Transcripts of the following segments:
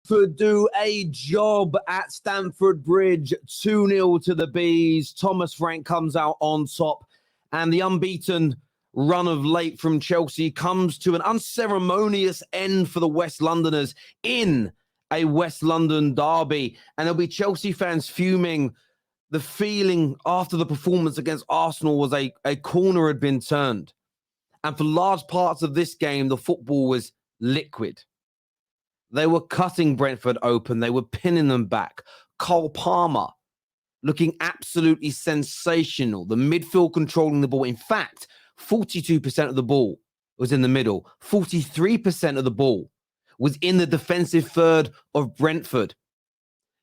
Brentford do a job at Stamford Bridge, 2-0 to the Bees. Thomas Frank comes out on top, and the unbeaten run of late from Chelsea comes to an unceremonious end for the West Londoners in a West London derby. And there'll be Chelsea fans fuming. The feeling after the performance against Arsenal was a corner had been turned. And for large parts of this game, the football was liquid. They were cutting Brentford open. They were pinning them back. Cole Palmer looking absolutely sensational. The midfield controlling the ball. In fact, 42% of the ball was in the middle. 43% of the ball was in the defensive third of Brentford.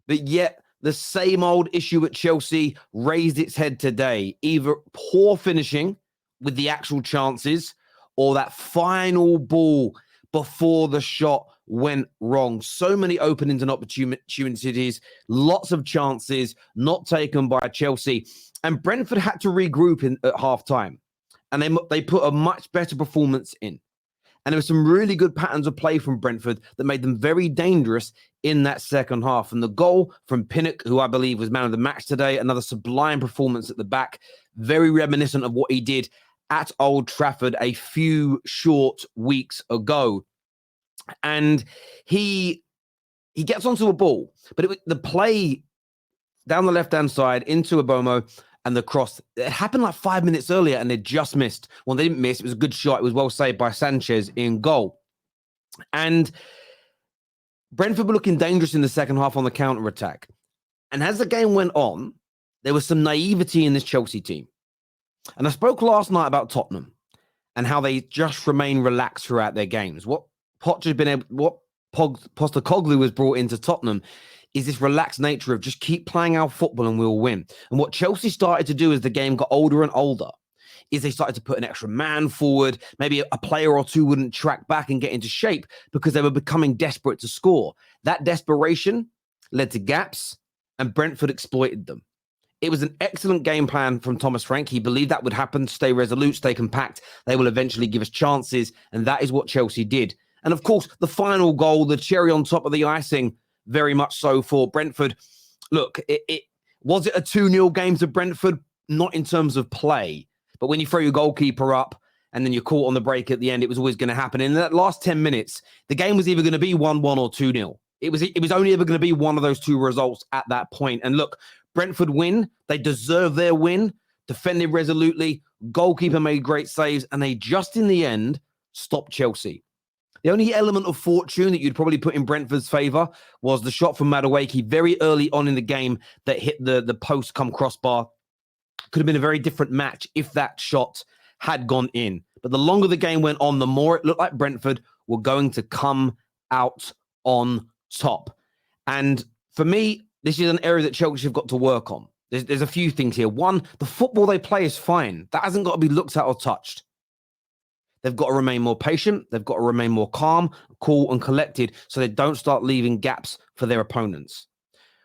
But yet, the same old issue at Chelsea raised its head today. Either poor finishing with the actual chances or that final ball before the shot went wrong. So many openings and opportunities, lots of chances not taken by Chelsea. And Brentford had to regroup at halftime. And they put a much better performance in. And there were some really good patterns of play from Brentford that made them very dangerous in that second half. And the goal from Pinnock, who I believe was man of the match today, another sublime performance at the back, very reminiscent of what he did at Old Trafford a few short weeks ago. And he gets onto a ball, but the play down the left-hand side into Abomo and the cross, it happened like 5 minutes earlier and they just missed. Well, they didn't miss. It was a good shot. It was well saved by Sanchez in goal. And Brentford were looking dangerous in the second half on the counter-attack. And as the game went on, there was some naivety in this Chelsea team. And I spoke last night about Tottenham and how they just remain relaxed throughout their games. What Postecoglou was brought into Tottenham is this relaxed nature of just keep playing our football and we'll win. And what Chelsea started to do as the game got older and older is they started to put an extra man forward. Maybe a player or two wouldn't track back and get into shape because they were becoming desperate to score. That desperation led to gaps and Brentford exploited them. It was an excellent game plan from Thomas Frank. He believed that would happen. Stay resolute, stay compact. They will eventually give us chances. And that is what Chelsea did. And of course, the final goal, the cherry on top of the icing, very much so for Brentford. Look, was it a 2-0 game to Brentford? Not in terms of play. But when you throw your goalkeeper up and then you're caught on the break at the end, it was always going to happen. In that last 10 minutes, the game was either going to be 1-1 or 2-0. It was only ever going to be one of those two results at that point. And look, Brentford win. They deserve their win. Defended resolutely. Goalkeeper made great saves. And they just in the end stopped Chelsea. The only element of fortune that you'd probably put in Brentford's favour was the shot from Madueke very early on in the game that hit the post come crossbar. Could have been a very different match if that shot had gone in. But the longer the game went on, the more it looked like Brentford were going to come out on top. And for me, this is an area that Chelsea have got to work on. There's a few things here. One, the football they play is fine. That hasn't got to be looked at or touched. They've got to remain more patient. They've got to remain more calm, cool, and collected so they don't start leaving gaps for their opponents.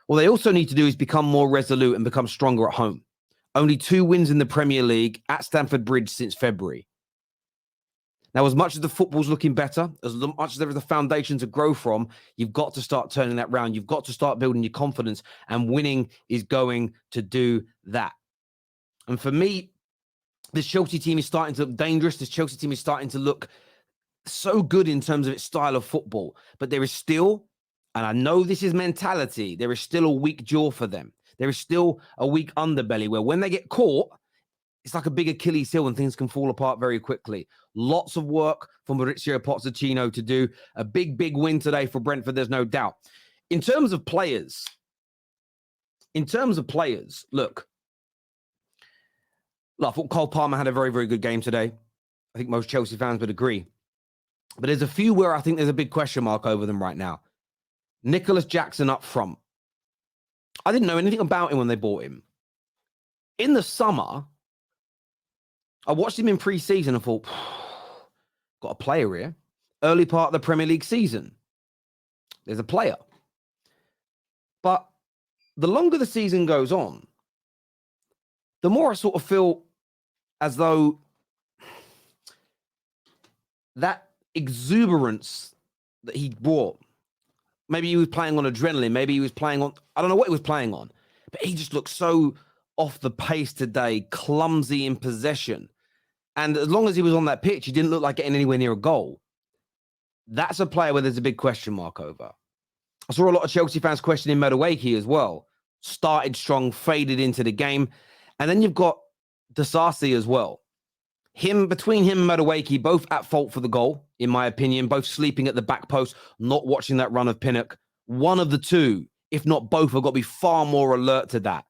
What they also need to do is become more resolute and become stronger at home. Only 2 wins in the Premier League at Stamford Bridge since February. Now, as much as the football's looking better, as much as there is a foundation to grow from, you've got to start turning that round. You've got to start building your confidence, and winning is going to do that. And for me, this Chelsea team is starting to look dangerous. This Chelsea team is starting to look so good in terms of its style of football. But there is still, and I know this is mentality, there is still a weak jaw for them. There is still a weak underbelly where when they get caught, it's like a big Achilles heel and things can fall apart very quickly. Lots of work for Maurizio Pochettino to do. A big, big win today for Brentford, there's no doubt. In terms of players, look, I thought Cole Palmer had a very, very good game today. I think most Chelsea fans would agree. But there's a few where I think there's a big question mark over them right now. Nicholas Jackson up front. I didn't know anything about him when they bought him. In the summer, I watched him in pre-season and thought, got a player here. Early part of the Premier League season. There's a player. But the longer the season goes on, the more I sort of feel as though that exuberance that he brought Maybe he was playing on adrenaline. Maybe he was playing on, I don't know what he was playing on, but he just looked so off the pace today, clumsy in possession. And as long as he was on that pitch, he didn't look like getting anywhere near a goal. That's a player where there's a big question mark over. I saw a lot of Chelsea fans questioning Madueke as well. Started strong, faded into the game. And then you've got Disasi as well. Between him and Madueke, both at fault for the goal, in my opinion, both sleeping at the back post, not watching that run of Pinnock. One of the two, if not both, have got to be far more alert to that.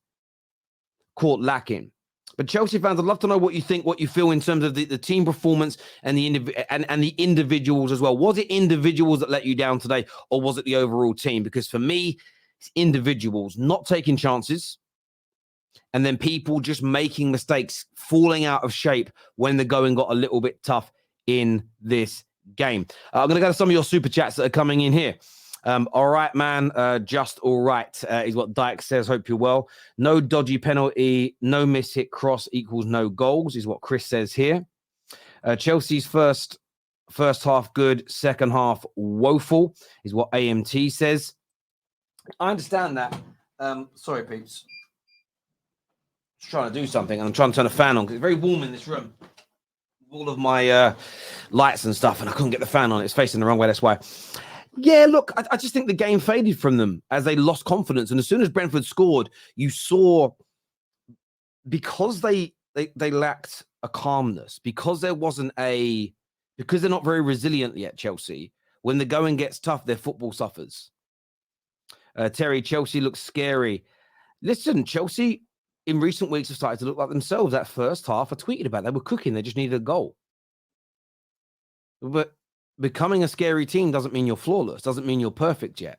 Caught lacking. But Chelsea fans, I'd love to know what you think, what you feel in terms of the team performance and the individuals as well. Was it individuals that let you down today, or was it the overall team? Because for me, it's individuals not taking chances, and then people just making mistakes, falling out of shape when the going got a little bit tough in this game. I'm going to go to some of your super chats that are coming in here. All right, man. Just all right is what Dyke says. Hope you're well. No dodgy penalty, no miss hit cross equals no goals is what Chris says here. Chelsea's first half good, second half woeful is what AMT says. I understand that. Sorry, peeps. Just trying to do something, and I'm trying to turn a fan on because it's very warm in this room. All of my lights and stuff, and I couldn't get the fan on. It's facing the wrong way. That's why. Yeah, look, I just think the game faded from them as they lost confidence. And as soon as Brentford scored, you saw, because they lacked a calmness, because they're not very resilient yet, Chelsea. When the going gets tough, their football suffers. Terry, Chelsea looks scary. Listen, Chelsea in recent weeks have started to look like themselves. That first half, I tweeted about, they were cooking. They just needed a goal. But becoming a scary team doesn't mean you're flawless, doesn't mean you're perfect yet.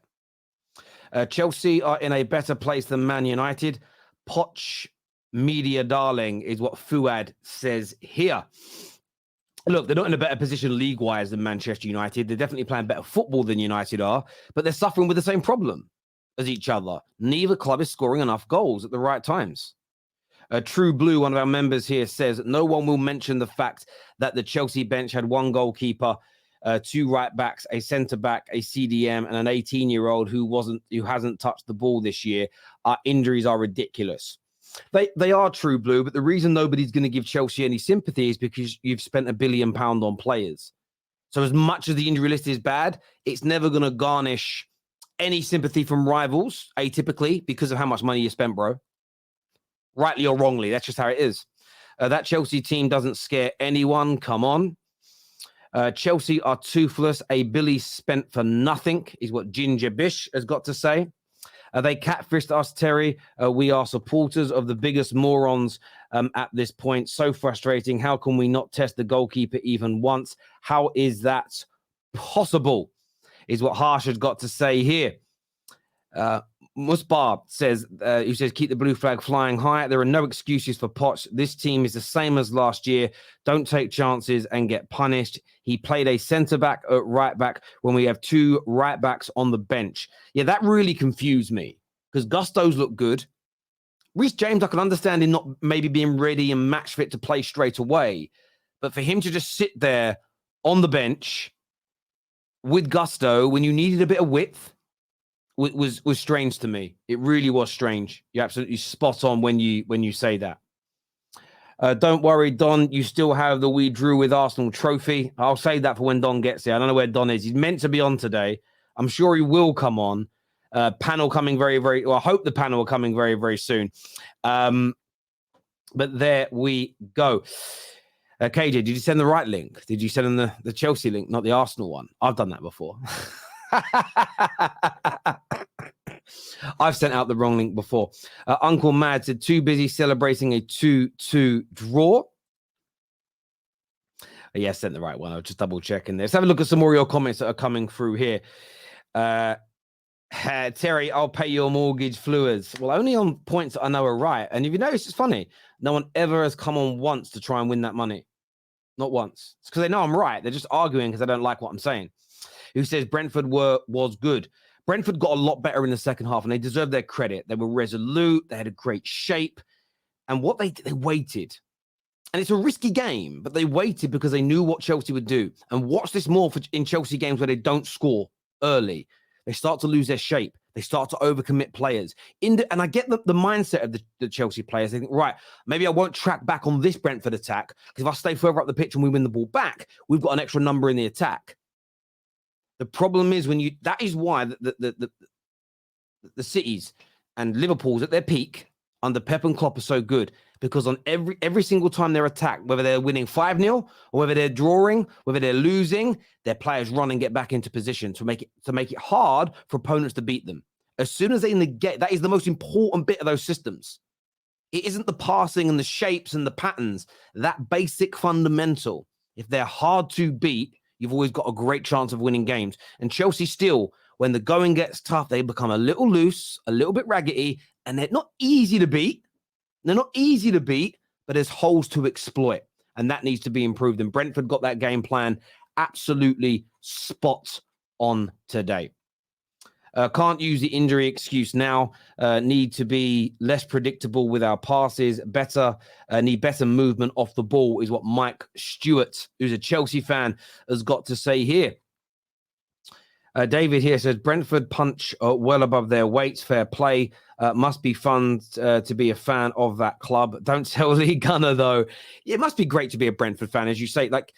Chelsea are in a better place than Man United. Poch media darling is what Fuad says here. Look, they're not in a better position league-wise than Manchester United. They're definitely playing better football than United are, but they're suffering with the same problem as each other. Neither club is scoring enough goals at the right times. True Blue, one of our members here, says no one will mention the fact that the Chelsea bench had one goalkeeper, two right backs, a centre back, a CDM, and an 18-year-old who hasn't touched the ball this year. Our injuries are ridiculous. They are, True Blue, but the reason nobody's going to give Chelsea any sympathy is because you've spent £1 billion on players. So as much as the injury list is bad, it's never going to garnish any sympathy from rivals, atypically, because of how much money you spent, bro. Rightly or wrongly, that's just how it is. That Chelsea team doesn't scare anyone. Come on. Chelsea are toothless. A Billy spent for nothing is what Ginger Bish has got to say. They catfished us, Terry. We are supporters of the biggest morons at this point. So frustrating. How can we not test the goalkeeper even once? How is that possible? Is what Harsh has got to say here. Musbar says, who says, keep the blue flag flying high. There are no excuses for Poch. This team is the same as last year. Don't take chances and get punished. He played a centre-back at right-back when we have two right-backs on the bench. Yeah, that really confused me because Gusto's look good. Reece James, I can understand him not maybe being ready and match fit to play straight away. But for him to just sit there on the bench with Gusto when you needed a bit of width, was strange to me. It really was strange. You're absolutely spot on when you say that. Don't worry, Don. You still have the We Drew with Arsenal trophy. I'll save that for when Don gets here. I don't know where Don is. He's meant to be on today. I'm sure he will come on. Panel coming very, very... Well, I hope the panel are coming very, very soon. But there we go. KJ, did you send the right link? Did you send them the Chelsea link, not the Arsenal one? I've done that before. I've sent out the wrong link before. Uncle Mad said, too busy celebrating a 2-2 draw. Yeah, I sent the right one. I'll just double checking there. Let's have a look at some more of your comments that are coming through here. Terry, I'll pay your mortgage fluids. Well, only on points that I know are right. And if you notice, it's funny. No one ever has come on once to try and win that money. Not once. It's because they know I'm right. They're just arguing because they don't like what I'm saying. Who says Brentford was good. Brentford got a lot better in the second half, and they deserve their credit. They were resolute. They had a great shape. And what they waited. And it's a risky game, but they waited because they knew what Chelsea would do. And watch this more in Chelsea games where they don't score early. they start to lose their shape. They start to overcommit players. And I get the mindset of the Chelsea players. They think, right, maybe I won't track back on this Brentford attack because if I stay further up the pitch and we win the ball back, we've got an extra number in the attack. The problem is that is why the cities and Liverpool's at their peak under Pep and Klopp are so good, because on every single time they're attacked, whether they're winning 5-0 or whether they're drawing, whether they're losing, their players run and get back into position to make it hard for opponents to beat them. As soon as they negate, that is the most important bit of those systems. It isn't the passing and the shapes and the patterns, that basic fundamental. If they're hard to beat, you've always got a great chance of winning games. And Chelsea still, when the going gets tough, they become a little loose, a little bit raggedy, and they're not easy to beat. They're not easy to beat, but there's holes to exploit, and that needs to be improved. And Brentford got that game plan absolutely spot on today. Can't use the injury excuse now. Need to be less predictable with our passes. Need better movement off the ball is what Mike Stewart, who's a Chelsea fan, has got to say here. David here says, Brentford punch well above their weights. Fair play. Must be fun to be a fan of that club. Don't tell Lee Gunner, though. It must be great to be a Brentford fan, as you say. Like,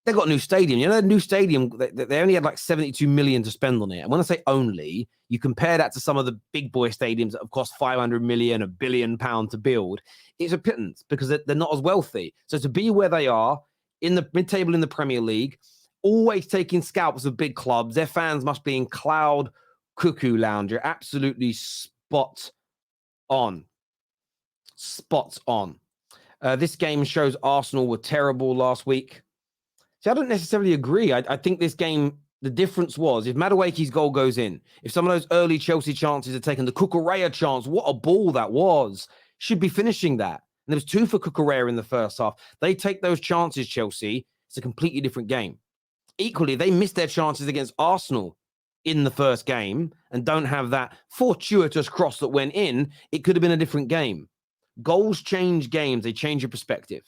they got a new stadium. You know, a new stadium, they only had like 72 million to spend on it. And when I say only, you compare that to some of the big boy stadiums that have cost 500 million, £1 billion to build. It's a pittance because they're not as wealthy. So to be where they are in the mid-table in the Premier League, always taking scalps of big clubs, their fans must be in cloud cuckoo lounge. You're absolutely spot on. Spot on. This game shows Arsenal were terrible last week. See, I don't necessarily agree. I think this game, the difference was, if Madueke's goal goes in, if some of those early Chelsea chances are taken, the Cucurella chance, what a ball that was. Should be finishing that. And there was 2 for Cucurella in the first half. They take those chances, Chelsea. It's a completely different game. Equally, they missed their chances against Arsenal in the first game and don't have that fortuitous cross that went in. It could have been a different game. Goals change games. They change your perspective.